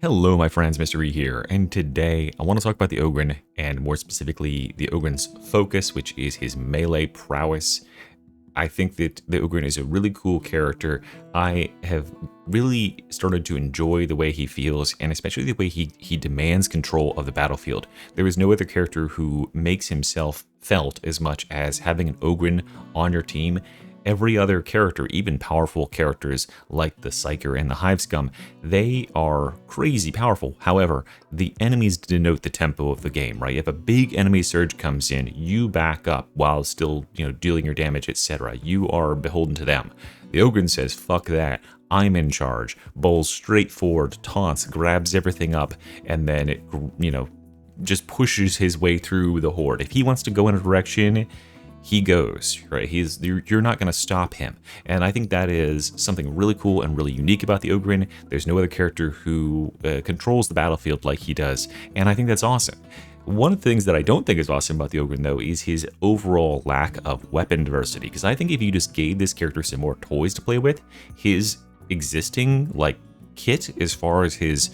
Hello my friends, Mr. E here, and today I want to talk about the Ogryn, and more specifically the Ogryn's focus, which is his melee prowess. I think that the Ogryn is a really cool character. I have really started to enjoy the way he feels, and especially the way he demands control of the battlefield. There is no other character who makes himself felt as much as having an Ogryn on your team. Every other character, even powerful characters like the Psyker and the Hive Scum, they are crazy powerful. However, the enemies denote the tempo of the game, right? If a big enemy surge comes in, you back up while still, dealing your damage, etc. You are beholden to them. The Ogryn says, fuck that. I'm in charge. Bowls straight forward, taunts, grabs everything up, and then it, just pushes his way through the horde. If he wants to go in a direction, he goes, right? You're not going to stop him. And I think that is something really cool and really unique about the Ogryn. There's no other character who controls the battlefield like he does. And I think that's awesome. One of the things that I don't think is awesome about the Ogryn, though, is his overall lack of weapon diversity. Because I think if you just gave this character some more toys to play with, his existing, kit, as far as his,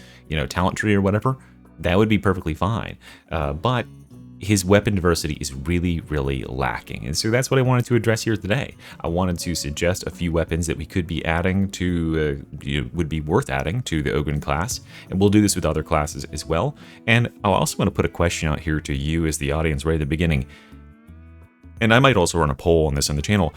talent tree or whatever, that would be perfectly fine. But his weapon diversity is really, really lacking. And so that's what I wanted to address here today. I wanted to suggest a few weapons that we could be adding to, would be worth adding to the Ogryn class. And we'll do this with other classes as well. And I also want to put a question out here to you as the audience right at the beginning. And I might also run a poll on this on the channel.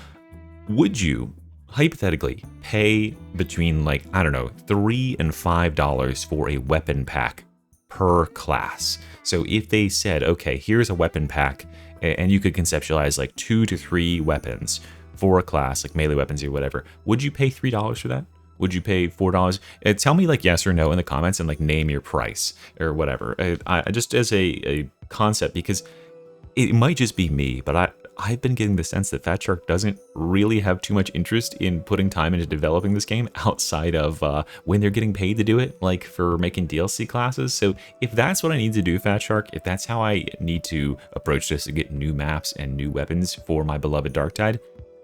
Would you hypothetically pay between $3 and $5 for a weapon pack per class? So if they said, okay, here's a weapon pack, and you could conceptualize 2 to 3 weapons for a class, like melee weapons or whatever, would you pay $3 for that? Would you pay $4? Tell me yes or no in the comments and name your price or whatever. I just as a concept, because it might just be me, but I've been getting the sense that Fat Shark doesn't really have too much interest in putting time into developing this game outside of when they're getting paid to do it, like for making DLC classes. So if that's what I need to do, Fat Shark, if that's how I need to approach this to get new maps and new weapons for my beloved Darktide,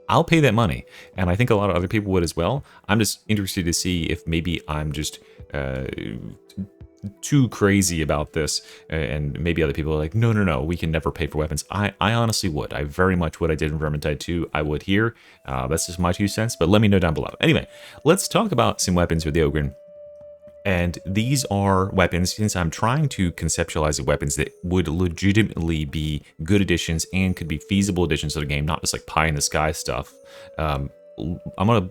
I'll pay that money. And I think a lot of other people would as well. I'm just interested to see if maybe I'm just too crazy about this, and maybe other people are like, no, we can never pay for weapons. I honestly would. I very much would. I did in Vermintide 2. I would here. That's just my 2 cents, but let me know down below. Anyway, let's talk about some weapons with the Ogryn. And these are weapons, since I'm trying to conceptualize the weapons that would legitimately be good additions and could be feasible additions to the game, not just pie in the sky stuff. I'm gonna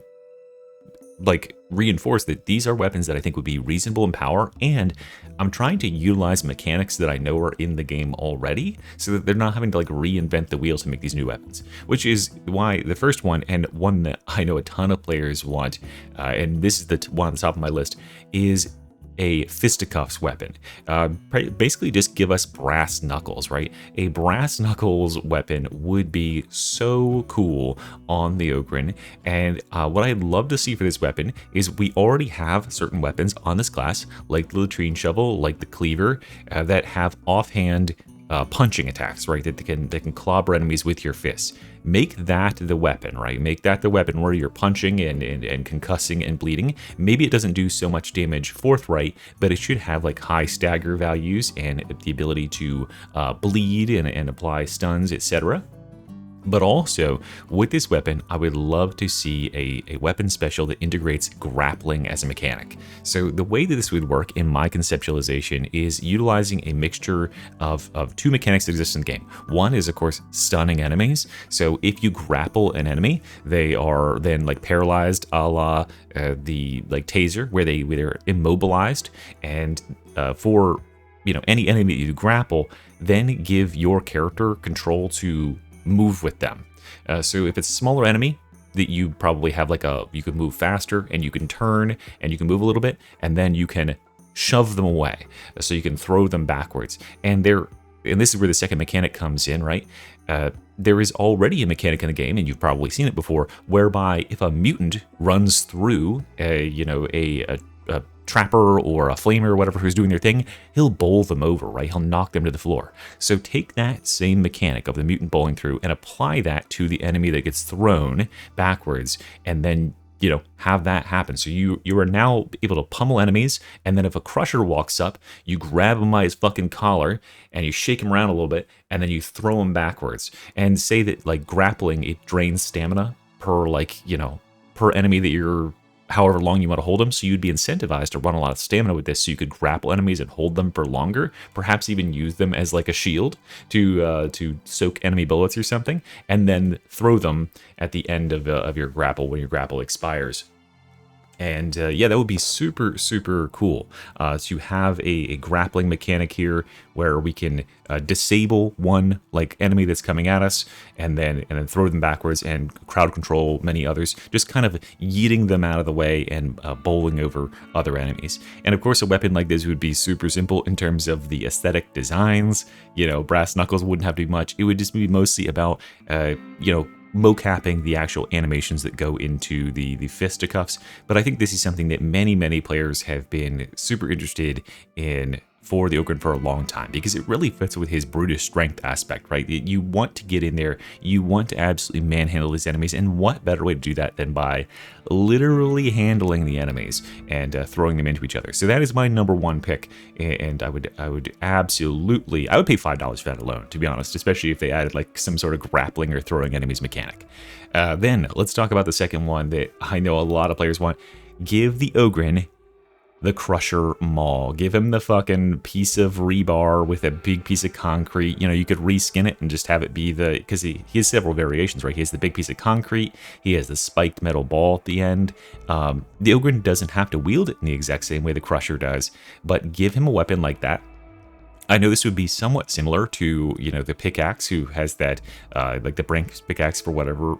reinforce that these are weapons that I think would be reasonable in power, and I'm trying to utilize mechanics that I know are in the game already, so that they're not having to reinvent the wheel to make these new weapons. Which is why the first one, and one that I know a ton of players want, and this is the one on the top of my list, is a fisticuffs weapon. Basically just give us brass knuckles, right? A brass knuckles weapon would be so cool on the Ogryn. And what I'd love to see for this weapon is we already have certain weapons on this class, like the latrine shovel, like the cleaver, that have offhand punching attacks, right? That they can clobber enemies with your fists. Make that the weapon, right? Make that the weapon where you're punching and concussing and bleeding. Maybe it doesn't do so much damage forthright, but it should have high stagger values and the ability to bleed and apply stuns, etc. But also, with this weapon, I would love to see a weapon special that integrates grappling as a mechanic. So the way that this would work in my conceptualization is utilizing a mixture of 2 mechanics that exist in the game. One is, of course, stunning enemies. So if you grapple an enemy, they are then paralyzed, a la the taser, where they're immobilized. And for any enemy that you grapple, then give your character control to move with them. So if it's a smaller enemy that you probably have you can move faster, and you can turn, and you can move a little bit, and then you can shove them away, so you can throw them backwards. And this is where the second mechanic comes in, right? There is already a mechanic in the game, and you've probably seen it before, whereby if a mutant runs through a trapper or a flamer or whatever who's doing their thing, he'll bowl them over, right? He'll knock them to the floor. So take that same mechanic of the mutant bowling through and apply that to the enemy that gets thrown backwards, and then have that happen. So you are now able to pummel enemies, and then if a crusher walks up, you grab him by his fucking collar and you shake him around a little bit, and then you throw him backwards. And say that like grappling, it drains stamina per per enemy that you're however long you want to hold them, so you'd be incentivized to run a lot of stamina with this, so you could grapple enemies and hold them for longer, perhaps even use them as like a shield to soak enemy bullets or something, and then throw them at the end of your grapple when your grapple expires. And yeah, that would be super, super cool to have a grappling mechanic here where we can disable one like enemy that's coming at us and then throw them backwards and crowd control many others, just kind of yeeting them out of the way and bowling over other enemies. And of course, a weapon like this would be super simple in terms of the aesthetic designs. Brass knuckles wouldn't have to be much. It would just be mostly about, mocapping the actual animations that go into the fisticuffs. But I think this is something that many players have been super interested in for the Ogryn for a long time, because it really fits with his brutish strength aspect, right? You want to get in there, you want to absolutely manhandle these enemies, and what better way to do that than by literally handling the enemies and throwing them into each other. So that is my number one pick, and I would absolutely, I would pay $5 for that alone, to be honest, especially if they added like some sort of grappling or throwing enemies mechanic. Then let's talk about the second one that I know a lot of players want. Give the Ogryn the Crusher Maul. Give him the fucking piece of rebar with a big piece of concrete. You could reskin it and just have it be because he has several variations, right? He has the big piece of concrete, he has the spiked metal ball at the end. The Ogryn doesn't have to wield it in the exact same way the Crusher does, but give him a weapon like that. I know this would be somewhat similar to, the pickaxe, who has that, like the Brank pickaxe for whatever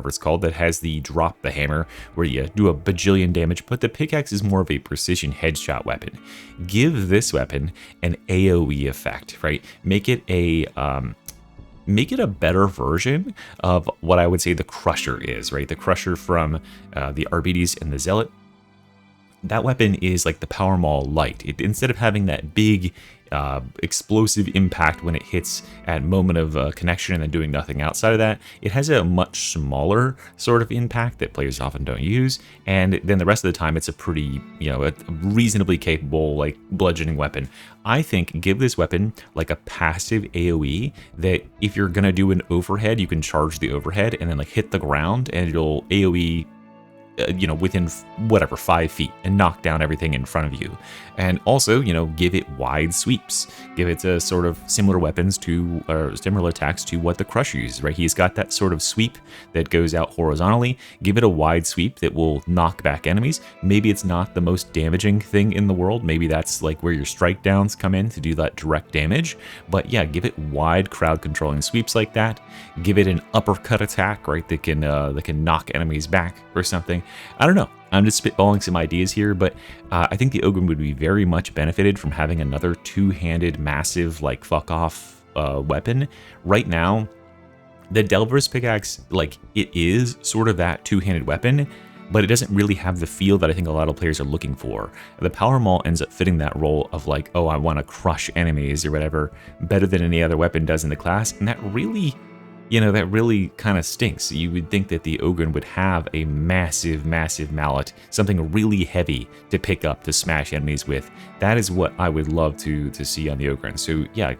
it's called, that has the drop the hammer where you do a bajillion damage, but the pickaxe is more of a precision headshot weapon. Give this weapon an AoE effect, right? Make it a better version of what I would say the Crusher is, right? The Crusher from the Arbites and the Zealot. That weapon is like the Power Maul light. Instead of having that big explosive impact when it hits at moment of connection and then doing nothing outside of that, it has a much smaller sort of impact that players often don't use, and then the rest of the time it's a pretty, a reasonably capable like bludgeoning weapon. I think give this weapon like a passive AoE that if you're gonna do an overhead, you can charge the overhead and then like hit the ground and it'll AoE within whatever 5 feet and knock down everything in front of you. And also, give it wide sweeps. Give it a sort of similar weapons to, or similar attacks to what the Crusher uses, right? He's got that sort of sweep that goes out horizontally. Give it a wide sweep that will knock back enemies. Maybe it's not the most damaging thing in the world. Maybe that's like where your strike downs come in to do that direct damage. But yeah, give it wide crowd controlling sweeps like that. Give it an uppercut attack, right? That can knock enemies back or something. I don't know. I'm just spitballing some ideas here, but I think the Ogryn would be very much benefited from having another two-handed, massive, like, fuck-off weapon. Right now, the Delver's pickaxe, like, it is sort of that two-handed weapon, but it doesn't really have the feel that I think a lot of players are looking for. The Power Maul ends up fitting that role of like, oh, I want to crush enemies or whatever, better than any other weapon does in the class, and that really kind of stinks. You would think that the Ogryn would have a massive mallet, something really heavy to pick up to smash enemies with. That is what I would love to see on the Ogryn. So yeah,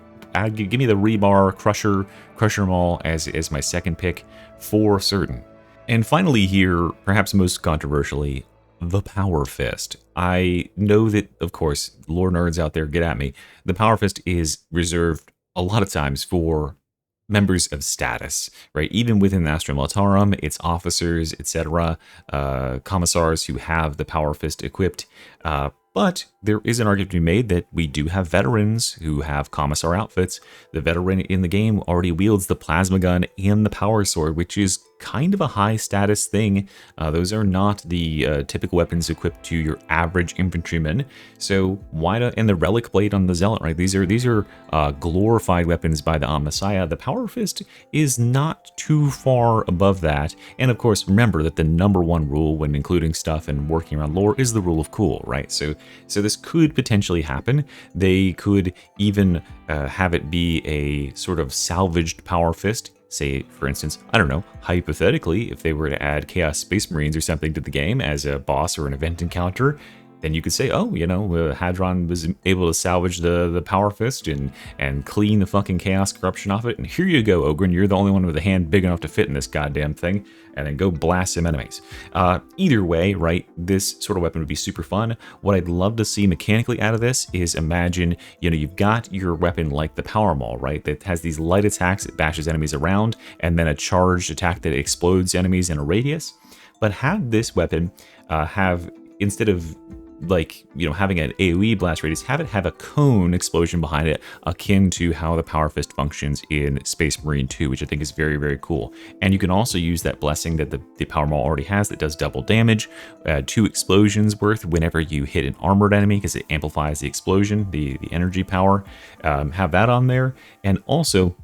give me the rebar Crusher Maul as my second pick for certain. And finally here, perhaps most controversially, the Power Fist. I know that, of course, lore nerds out there, get at me. The Power Fist is reserved a lot of times for members of status, right? Even within the Astra Militarum, its officers, etc., commissars who have the Power Fist equipped. But there is an argument to be made that we do have veterans who have commissar outfits. The veteran in the game already wields the plasma gun and the power sword, which is kind of a high status thing. Those are not the typical weapons equipped to your average infantryman. So why not? And the relic blade on the Zealot, right? These are glorified weapons by the Messiah. The Power Fist is not too far above that. And of course, remember that the number one rule when including stuff and working around lore is the rule of cool, right? So this could potentially happen. They could even have it be a sort of salvaged Power Fist, say, for instance, I don't know, hypothetically, if they were to add Chaos Space Marines or something to the game as a boss or an event encounter, then you could say, oh, you know, Hadron was able to salvage the Power Fist and clean the fucking Chaos Corruption off it, and here you go, Ogryn, you're the only one with a hand big enough to fit in this goddamn thing, and then go blast some enemies. Either way, right, this sort of weapon would be super fun. What I'd love to see mechanically out of this is, imagine, you know, you've got your weapon like the Power Maul, right, that has these light attacks, it bashes enemies around, and then a charged attack that explodes enemies in a radius, but have this weapon have, instead of like, you know, having an AoE blast radius, have it have a cone explosion behind it, akin to how the Power Fist functions in Space Marine 2, which I think is very, very cool. And you can also use that blessing that the Power Maul already has that does double damage, 2 explosions worth whenever you hit an armored enemy, because it amplifies the explosion, the energy power. Have that on there, and also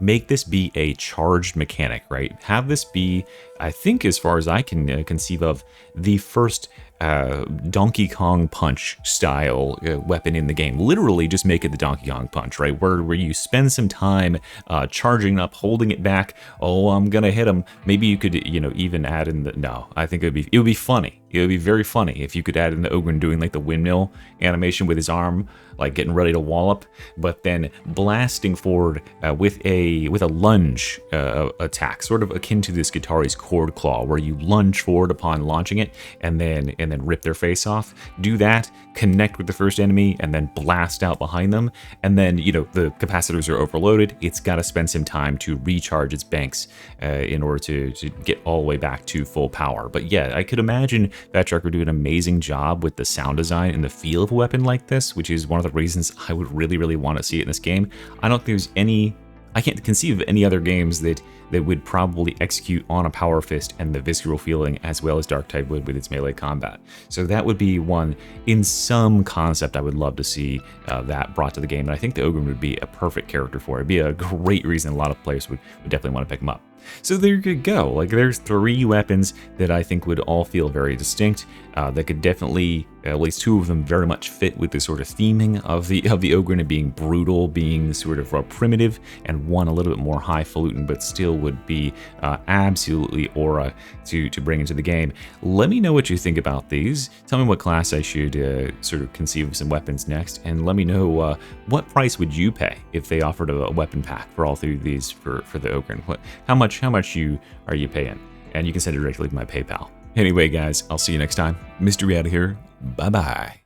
make this be a charged mechanic, right? Have this be, I think, as far as I can conceive of, the first Donkey Kong Punch style weapon in the game. Literally just make it the Donkey Kong Punch, right? Where you spend some time charging up, holding it back. Oh, I'm gonna hit him. Maybe you could, you know, even add in the, no, I think it would be funny. It would be very funny if you could add in the Ogryn doing like the windmill animation with his arm, like getting ready to wallop, but then blasting forward with a lunge attack, sort of akin to this Guitari's Cord Claw, where you lunge forward upon launching it and then rip their face off. Do that, connect with the first enemy, and then blast out behind them. And then, you know, the capacitors are overloaded. It's got to spend some time to recharge its banks in order to get all the way back to full power. But yeah, I could imagine Fat Shark would do an amazing job with the sound design and the feel of a weapon like this, which is one of the reasons I would really, really want to see it in this game. I don't think there's any, I can't conceive of any other games that would probably execute on a Power Fist and the visceral feeling as well as Darktide would with its melee combat. So that would be one, in some concept, I would love to see that brought to the game, and I think the Ogryn would be a perfect character for it. It'd be a great reason a lot of players would definitely want to pick him up. So there you go. Like, there's 3 weapons that I think would all feel very distinct. That could definitely, at least 2 of them, very much fit with the sort of theming of the Ogryn, and being brutal, being sort of primitive, and one a little bit more highfalutin, but still would be absolutely aura to bring into the game. Let me know what you think about these. Tell me what class I should sort of conceive of some weapons next, and let me know what price would you pay if they offered a weapon pack for all 3 of these for the Ogryn. How much are you paying? And you can send it directly to my PayPal. Anyway, guys, I'll see you next time. Mystery out of here. Bye-bye.